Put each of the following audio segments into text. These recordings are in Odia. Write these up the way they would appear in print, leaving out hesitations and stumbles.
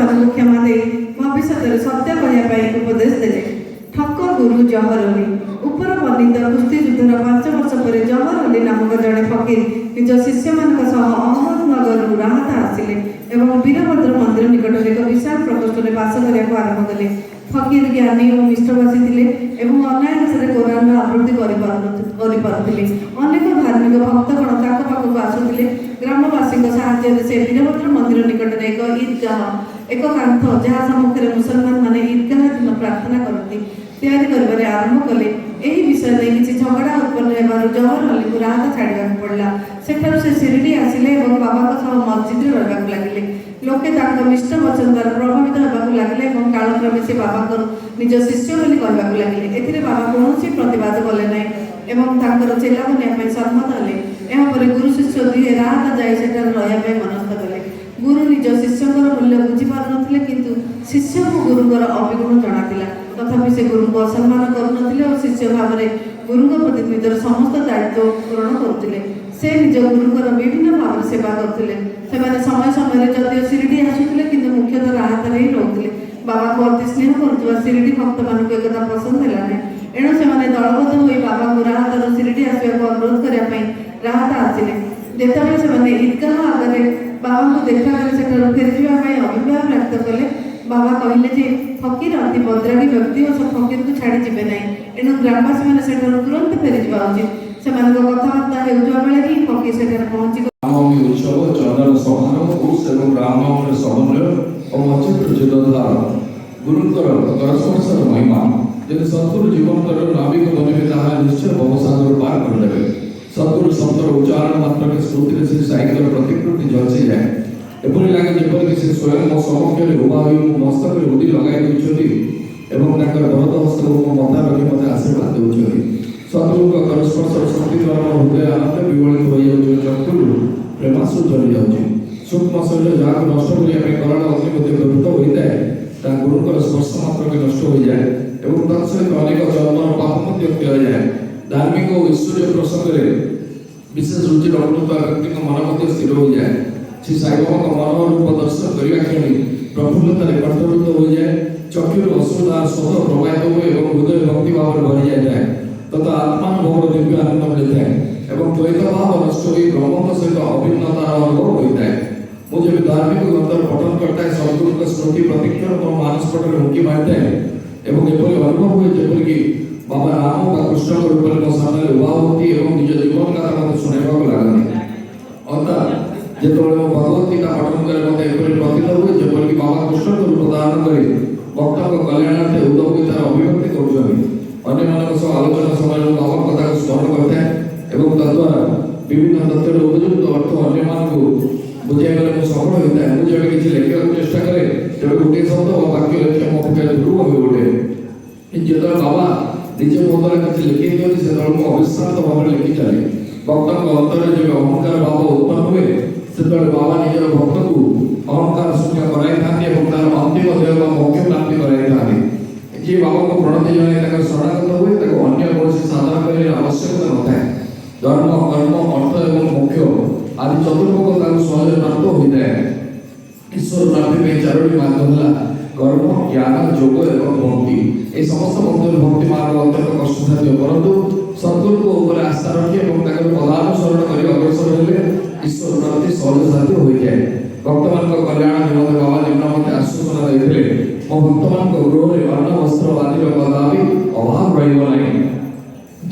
ମାନଙ୍କୁ କ୍ଷମା ଦେଇ ଭବିଷ୍ୟତରେ ସତ୍ୟ କହିବା ପାଇଁ ଉପଦେଶ ଦେଲେ। ଠକ ଗୁରୁ ଜହର ଅଲି। ଉପର ବର୍ଣ୍ଣିତ କୁସ୍ତି ଯୁଦ୍ଧର 5 ବର୍ଷ ପରେ ଜହର ଅଲି ନାମକ ଜଣେ ଫକୀର ନିଜ ଶିଷ୍ୟମାନଙ୍କ ସହ ଅହମ୍ମଦନଗରରୁ ରାହାତ ଆସିଲେ ଏବଂ ବୀରଭଦ୍ର ମନ୍ଦିର ନିକଟରେ ଏକ ବିଶାଳ ପ୍ରକୋଷ୍ଠରେ ବାସ କରିବାକୁ ଆରମ୍ଭ କଲେ। ଫକୀର ଜ୍ଞାନୀ ଓ ମିଷ୍ଟଭାଷୀ ଥିଲେ ଏବଂ ଅନାୟାସରେ କୋରାନର ଆବୃତ୍ତି କରିପାରୁଥିଲେ। ଅନେକ ଧାର୍ମିକ ଭକ୍ତଗଣ ତାଙ୍କ ପାଖକୁ ଆସୁଥିଲେ। ଗ୍ରାମବାସୀଙ୍କ ସାହାଯ୍ୟରେ ସେ ବୀରଭଦ୍ର ମନ୍ଦିର ନିକଟରେ ଏକ ঈদଗାହ, ଏକ କାନ୍ଥ ଯାହା ସମ୍ମୁଖରେ ମୁସଲମାନ ମାନେ ঈଦଗାହ ଦିନ ପ୍ରାର୍ଥନା କରନ୍ତି, ତିଆରି କରିବାରେ ଆରମ୍ଭ କଲେ। ଏହି ବିଷୟ ନେଇ କିଛି ଝଗଡ଼ା ଉତ୍ପନ୍ନ ହେବାରୁ ଜହର ଅଲିଙ୍କୁ ରାହାତ ଛାଡ଼ିବାକୁ ପଡ଼ିଲା। ସେଠାରୁ ସେ ଶିରିଡ଼ି ଆସିଲେ ଏବଂ ବାବାଙ୍କ ସହ ମସଜିଦରେ ରହିବାକୁ ଲାଗିଲେ। ଲୋକେ ତାଙ୍କ ମିଷ୍ଟ ବଚନ ଦ୍ୱାରା ପ୍ରଭାବିତ ହେବାକୁ ଲାଗିଲେ ଏବଂ କାଳକ୍ରମେ ସେ ବାବାଙ୍କର ନିଜ ଶିଷ୍ୟ ବୋଲି କହିବାକୁ ଲାଗିଲେ। ଏଥିରେ ବାବା କୌଣସି ପ୍ରତିବାଦ କଲେ ନାହିଁ ଏବଂ ତାଙ୍କର ଚେଲା ବନିବା ପାଇଁ ସମ୍ମତ ହେଲେ। ଏହାପରେ ଗୁରୁ ଶିଷ୍ୟ ଦୁହେଁ ରାହାତ ଯାଇ ସେଠାରେ ରହିବା ପାଇଁ ମନସ୍ଥ କଲେ। ଗୁରୁ ନିଜ ଶିଷ୍ୟଙ୍କର ମୂଲ୍ୟ ବୁଝିପାରୁନଥିଲେ, କିନ୍ତୁ ଶିଷ୍ୟଙ୍କୁ ଗୁରୁଙ୍କର ଅବିଗୁଣ ଜଣାଥିଲା। ତଥାପି ସେ ଗୁରୁଙ୍କୁ ଅସମ୍ମାନ କରୁନଥିଲେ ଓ ଶିଷ୍ୟ ଭାବରେ ଗୁରୁଙ୍କ ପ୍ରତି ନିଜର ସମସ୍ତ ଦାୟିତ୍ୱ ପୂରଣ କରୁଥିଲେ। ସେ ନିଜ ଗୁରୁଙ୍କର ବିଭିନ୍ନ ଭାବରେ ସେବା କରୁଥିଲେ। ସେମାନେ ସମୟ ସମୟରେ ଯଦିଓ ଶିରିଡ଼ି ଆସୁଥିଲେ, କିନ୍ତୁ ମୁଖ୍ୟତଃ ରାହାତରେ ହିଁ ରହୁଥିଲେ। ବାବାଙ୍କୁ ଅତି ସ୍ନେହ କରୁଥିବା ଶିରିଡ଼ି ଭକ୍ତମାନଙ୍କୁ ଏକଥା ପସନ୍ଦ ହେଲା ନାହିଁ। ଏଣୁ ସେମାନେ ଦଳବଦ୍ଧ ହୋଇ ବାବାଙ୍କୁ ରାହାତରୁ ଶିରିଡ଼ି ଆସିବାକୁ ଅନୁରୋଧ କରିବା ପାଇଁ ରାହାତ ଆସିଲେ। ଯେତେବେଳେ ସେମାନେ ঈଦଗାହ ଆଗରେ ବାବାଙ୍କୁ ଦେଖାକରି ସେଠାରୁ ଫେରିଯିବା ପାଇଁ ଅଭିପ୍ରାୟ ବ୍ୟକ୍ତ କଲେ, ବାବା କହିଲେ ଯେ ଫକୀର ଅତି ବଦ୍ରାଗୀ ବ୍ୟକ୍ତି ଓ ସେ ଫକୀରକୁ ଛାଡ଼ି ଯିବେ ନାହିଁ। ଏଣୁ ଗ୍ରାମବାସୀମାନେ ସେଠାରୁ ତୁରନ୍ତ ଫେରିଯିବା ଉଚିତ। ସେମାନଙ୍କ କଥାବାର୍ତ୍ତା ହେଉଥିବା ବେଳେ ହିଁ ଫକୀର ସେଠାରେ ପହଞ୍ଚି रामनवमी उत्सव चंदन समारोह उर्स एवं रामनवमी समन्वय और मचित्र जोद्धार गुरुंकर करस्पर्शर महिमा यदि सद्गुरु जीवन नाविक बनिबे ताहा निश्चय भवसागर पार करदेबे। सद्गुरु शब्दर उच्चारण मात्र के स्मृति से साहित्यर प्रतिकृति झलसी जाए। एपरि लागे जेपरि से स्वयं मो समक्षरे उभा होई मो मस्तकरे उदी लगाई देउछथि एवं ताकर भरत हस्त मो माथा रखि मते आशीर्वाद देउछथि। सद्गुरुଙ୍କ करस्पर्शर स्मृति द्वारा हृदय आनंद विवलित होई जाउछ। चक्षुरु प्रेमासु जली जाउछ। सूक्ष्म शरीर जाको नष्ट करिया पे कराल अग्नि मते प्रवृत्त होइताय, ता गुरुଙ୍କର स्पर्श मात्र के नष्ट होई जाए एवं तत्सहित अनेक जन्मर पाप मते क्षय जाए। धार्मिक और ईश्वरीय प्रसंगरे विशेष रुचि रखुଥିବା ବ୍ୟକ୍ତିଙ୍କ ମନ ମଧ୍ୟ ସ୍ଥିର ହୋଇଯାଏ। ଶ୍ରୀ ସାଇବାବାଙ୍କ ମନୋହର ରୂପ ଦର୍ଶନ କରିବା କ୍ଷଣି ପ୍ରଫୁଲ୍ଲତାରେ କଣ୍ଠରୋଧ ହୋଇଯାଏ। ଚକ୍ଷୁରୁ ଅଶ୍ରୁଧାର ସ୍ୱତଃ ପ୍ରବାହିତ ହୁଏ ଏବଂ ହୃଦୟ ଭକ୍ତି ଭାବରେ ଭରି ଯାଇଥାଏ ତଥା ଆତ୍ମାନୁଭବର ଦିବ୍ୟ ଆନନ୍ଦ ମିଳିଥାଏ ଏବଂ ଦ୍ୱୈତ ଭାବ ନଷ୍ଟ ହୋଇ ବ୍ରହ୍ମଙ୍କ ସହିତ ଅଭିନ୍ନତାର ଅନୁଭବ ହୋଇଥାଏ। ମୁଁ ଯେବେ ଧାର୍ମିକ ଗ୍ରନ୍ଥର ପଠନ କରିଥାଏ, ସଦ୍ଗୁରୁଙ୍କ ସ୍ମୃତି ପ୍ରତିକ୍ଷଣ ମୋ ମାନସ ପଟରେ ଉଙ୍କି ମାରିଥାଏ ଏବଂ ଏପରି ଅନୁଭବ ହୁଏ ଯେପରିକି ବାବା ରାମ ବା କୃଷ୍ଣଙ୍କ ରୂପରେ ମୋ ସାମ୍ନାରେ ଉଭା ହୁଅନ୍ତି ଏବଂ ନିଜ ଜୀବନ କଥା ମୋତେ ଶୁଣାଇବାକୁ ଲାଗନ୍ତି। ଅର୍ଥାତ୍ ଯେତେବେଳେ ମୁଁ ଭଗବତ ଗୀତା ପଠନ କରେ ମୋତେ ଏପରି ପ୍ରତୀତ ହୁଏ ଯେପରିକି ବାବା କୃଷ୍ଣଙ୍କ ରୂପ ଧାରଣ କରି ଭକ୍ତଙ୍କ କଲ୍ୟାଣାର୍ଥେ ଉତ୍ତମ ଗୀତାର ଅଭିବ୍ୟକ୍ତି କରୁଛନ୍ତି। ଅନ୍ୟମାନଙ୍କ ସହ ଆଲୋଚନା ସମୟରେ ମୁଁ ବାବାଙ୍କ କଥାକୁ ସ୍ମରଣ କରିଥାଏ ଏବଂ ତଦ୍ୱାରା ବିଭିନ୍ନ ତଥ୍ୟର ଉପଯୁକ୍ତ ଅର୍ଥ ଅନ୍ୟମାନଙ୍କୁ ବୁଝାଇବାରେ ମୁଁ ସଫଳ ହୋଇଥାଏ। ମୁଁ ଯେବେ କିଛି ଲେଖିବାକୁ ଚେଷ୍ଟା କରେ ତେବେ ଗୋଟିଏ ଶବ୍ଦ ବା ବାକ୍ୟ ଲେଖିବା ମୋ ପକ୍ଷରେ ଧ୍ରୁବ ହୋଇ ଉଠେ। ଯେତେବେଳେ ବାବା ନିଜ ମୋ ଦ୍ୱାରା କିଛି ଲେଖି ଦିଅନ୍ତି ସେତେବେଳେ ମୁଁ ଅବିଶ୍ରାନ୍ତ ଭାବରେ ଲେଖି ଚାଲେ। ଭକ୍ତଙ୍କ ଅନ୍ତରରେ ଯେବେ ଅହଙ୍କାର ଭାବ ଉତ୍ପନ୍ନ ହୁଏ ସେତେବେଳେ ବାବା ନିଜର ଭକ୍ତକୁ ଅହଙ୍କାର ଶୂନ୍ୟ କରାଇଥାନ୍ତି ଏବଂ ତାର ଅନ୍ତିମ ଦେହ ବା ମୋକ୍ଷ ପ୍ରାପ୍ତି କରାଇଥାନ୍ତି। ଯିଏ ବାବାଙ୍କୁ ପ୍ରଣତି ଜଣାଇ ତାଙ୍କର ଶରଣାଗତ ହୁଏ ତାକୁ ଅନ୍ୟ କୌଣସି ସାଧନା କରିବାର ଆବଶ୍ୟକତା ନଥାଏ। ଧର୍ମ, କର୍ମ, ଅର୍ଥ ଏବଂ ମୋକ୍ଷ ଆଦି ଚତୁର୍ଭୋଗ ତାଙ୍କୁ ସହଜରେ ପ୍ରାପ୍ତ ହୋଇଥାଏ। ଈଶ୍ୱର ପ୍ରାପ୍ତି ପାଇଁ ଚାରୋଟି ମାର୍ଗ ହେଲା कर्म, ज्ञान, जोग एवं भक्ति। ए समस्त भक्तर भक्ति मार्ग अत्यंत कष्टसाध्य, परंतु सद्गुरु को ऊपर आस्था रखी एवं ताकर पदानुसरण करी अग्रसर हेले ईश्वर प्राप्ति सहज साध्य हो जाए। भक्तमान कल्याण निमंते बाबा निम्न मते आश्वासन देथिले मो भक्तमान गृह रे अन्न वस्त्र आदि कदापि अभाव रहिबो नाही।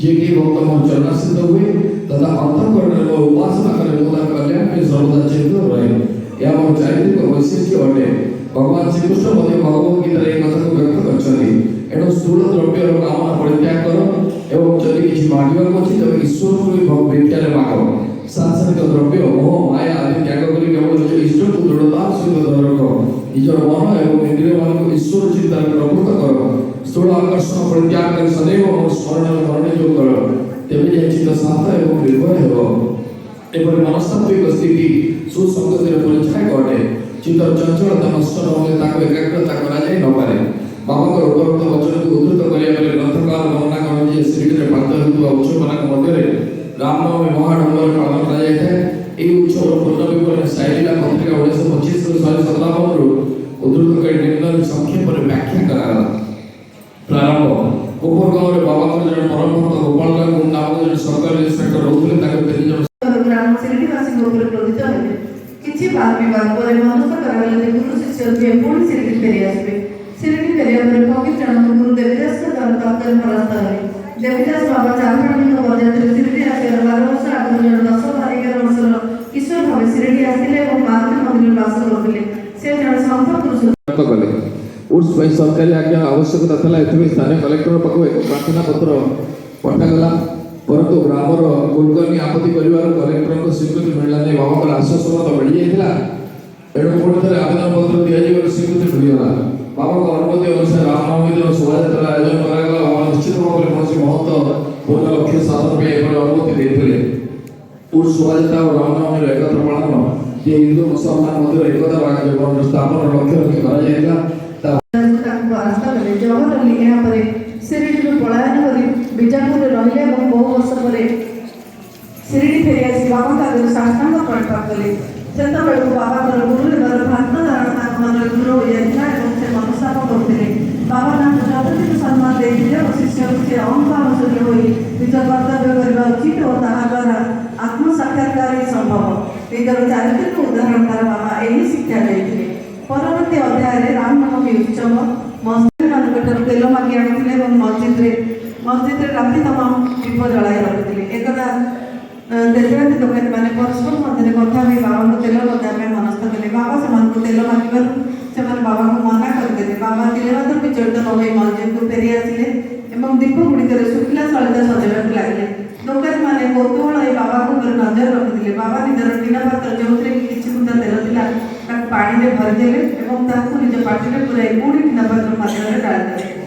जे कि भक्त मोर चरणाश्रित हुए तथा अंतःकरण रे उपासना करे मोर कल्याण के सर्वदा चिंतित रहे। या मोर चारित्रिक वैशिष्ट्य अटे। भगवान श्री कृष्ण मध्य भगवत गीता रे कथा को व्यक्त करछथि। एनो स्थूल द्रव्य रो कामना परित्याग करो एवं जदि किछि मांगिबा अछि तबे ईश्वर को भक्त विद्यारे मागो। सांसारिक द्रव्य मोह माया आदि त्याग करी केवल निज इष्ट को दृढ़ता सहित धर रखो। निजर मन एवं इंद्रिय मन को ईश्वर चिंतन प्रवृत्त करो। स्थूल आकर्षण परित्याग कर सदैव मोर स्मरण मरण जो करो। तेबे जे चित्त शांत एवं निर्भय हेबो। एपरि मनस्तात्विक स्थिति सुसंगतिर परिचय घटे। चित्त चंचलता नष्ट न होले ताको एकाग्रता करा जाय न पारे। बाबा को उपरोक्त वचन को उद्धृत करिया बेले ग्रंथकार वर्णना करन जे श्रीकृष्ण रे पांच हेतु उत्सव मानक मध्यरे रामनवमी महाडंबर पालन करा जाय थे। ए उत्सव पूर्ण विवरण साइलिला पत्रिका 1925 रो 157 रो उद्धृत ସରକାରୀ ଇନ୍ସପେକ୍ଟର ରହୁଥିଲେ ତାଙ୍କୁ 3 ଜଣ ଗ୍ରାମ ଶିରିଡ଼ିବାସୀଙ୍କ ଉପରେ କ୍ରୋଧିତ ହେଲେ। କିଛି ବାଦ ବିବାଦ ପରେ ମନସ୍ଥ କରାଗଲା ଯେ ଗୁରୁ ଶିଷ୍ୟ ଦୁହେଁ ପୁଣି ଶିରିଡ଼ି ଫେରି ଆସିବେ। ଶିରିଡ଼ି ଫେରିବା ପରେ ଫକୀର ଜଣକ ଗୁରୁ ଦେବୀଦାସଙ୍କ ଦ୍ୱାରା ତତ୍କାଳ ପରାସ୍ତ ହେଲେ। ଦେବୀଦାସ ବାବା ଚାନ୍ଦପାଣିଙ୍କ ବରଯାତ୍ରୀ ଶିରିଡ଼ି ଆସିବାର 12 ବର୍ଷ ଆଗରୁ ଜଣେ 10-11 ବର୍ଷର କିଶୋର ଭାବେ ଶିରିଡ଼ି ଆସିଥିଲେ ଏବଂ ମାରୁତି ମନ୍ଦିରରେ ବାସ କରୁଥିଲେ। ସେ ଜଣେ ସନ୍ଥ ପୁରୁଷ କଲେ। ଉର୍ସ ପାଇଁ ସରକାରୀ ଆଜ୍ଞା ଆବଶ୍ୟକତା ଥିଲା, ଏଥିପାଇଁ ସ୍ଥାନୀୟ କଲେକ୍ଟର ପାଖକୁ ଏକ ପ୍ରାର୍ଥନା ପତ୍ର ପଠାଗଲା। परंतु ग्रामर कुलकर्णी आपत्ति परिवार कलेक्टर को स्वीकृति मिलला नहीं। बाबा आश्वासन तो मिल जाइला, एणु कोर्ट रे आवेदन पत्र दिया जीवर स्वीकृति मिलला। बाबा को अनुमति अनुसार रामनवमी दिन शोभायात्रा आयोजन करागला। बाबा निश्चित भाव में कौन महत्व पूर्ण लक्ष्य साधन पे अनुमति देथिले। उस शोभायात्रा और रामनवमी एकत्र पालन जे हिंदू मुसलमान मध्य एकता जीवन स्थापन लक्ष्य रखी करा जाएगा। जवाहर अली यहाँ पर शिरिडी पलायन कर बीजापुर रही बहु वर्ष पर शिरिडी फेरी आसी बाबा का साष्टांग प्रणपात कले। से बाबा गुरुदेवर भात धारण मन दूर हो जाता से मनस्ताप करते। बाबा यथोचित सम्मान देते और शिष्य से अहंभाव सहित हो निज कर्तव्य करने उचित और द्वारा आत्म साक्षात्कार ही संभव। निजर चारित्र को उदाहरण तार बाबा यही शिक्षा देते। परवर्ती अध्याय रामनवमी उत्सव मस्जिद तेल मागि आनी मस्जिद राति तमाम दीप जलाई रखी। एकदा तेजराती दोकानी मैंने परस्पर मध्य कथा भी बाबा को तेल लगाई मनस्थ कले। बाबा से तेल मागवर से बाबा को मना करदे। बाबा तिलेमात्र विचलित न हो मस्जिद को फेरी आसिले और दीप गुड़िक शुक्ला सलिता सजाइक लगे। दोकानी मैंने कौतूहल बाबा को नजर रखिले। बाबा निजर टीना पात्र जो किसी बुंदा तेल था पानी में भरिदेले और निज पार्टी में पूरा पुणी टीना पात्र मध्य डाली।